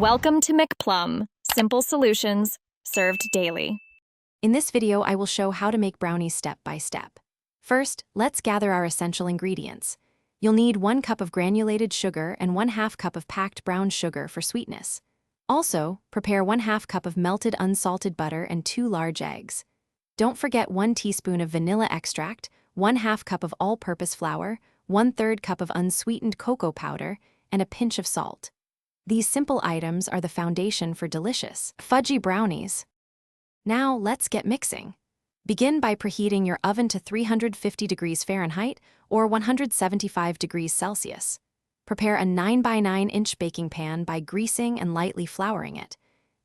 Welcome to McPlum, simple solutions served daily. In this video, I will show how to make brownies step by step. First, let's gather our essential ingredients. You'll need 1 cup of granulated sugar and 1/2 cup of packed brown sugar for sweetness. Also, prepare 1/2 cup of melted unsalted butter and 2 large eggs. Don't forget 1 teaspoon of vanilla extract, 1/2 cup of all-purpose flour, 1/3 cup of unsweetened cocoa powder, and a pinch of salt. These simple items are the foundation for delicious, fudgy brownies. Now let's get mixing. Begin by preheating your oven to 350 degrees Fahrenheit or 175 degrees Celsius. Prepare a 9 by 9 inch baking pan by greasing and lightly flouring it.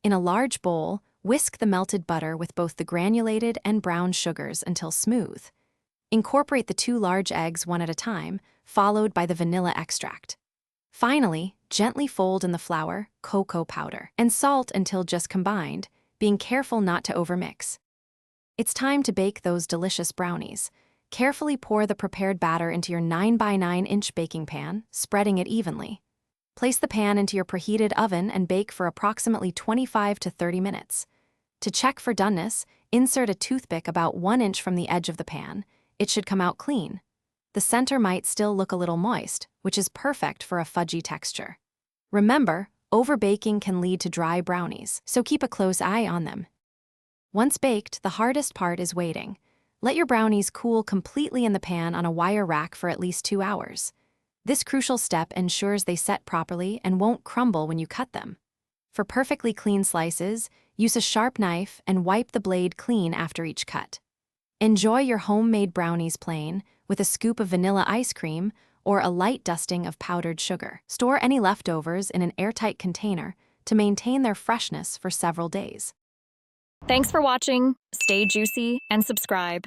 In a large bowl, whisk the melted butter with both the granulated and brown sugars until smooth. Incorporate the 2 large eggs one at a time, followed by the vanilla extract. Finally, gently fold in the flour, cocoa powder, and salt until just combined, being careful not to overmix. It's time to bake those delicious brownies. Carefully pour the prepared batter into your 9 by 9 inch baking pan, spreading it evenly. Place the pan into your preheated oven and bake for approximately 25 to 30 minutes. To check for doneness, insert a toothpick about 1 inch from the edge of the pan. It should come out clean. The center might still look a little moist, which is perfect for a fudgy texture. Remember, overbaking can lead to dry brownies, so keep a close eye on them. Once baked, the hardest part is waiting. Let your brownies cool completely in the pan on a wire rack for at least 2 hours. This crucial step ensures they set properly and won't crumble when you cut them. For perfectly clean slices, use a sharp knife and wipe the blade clean after each cut. Enjoy your homemade brownies plain, with a scoop of vanilla ice cream or a light dusting of powdered sugar. Store any leftovers in an airtight container to maintain their freshness for several days. Thanks for watching. Stay juicy and subscribe.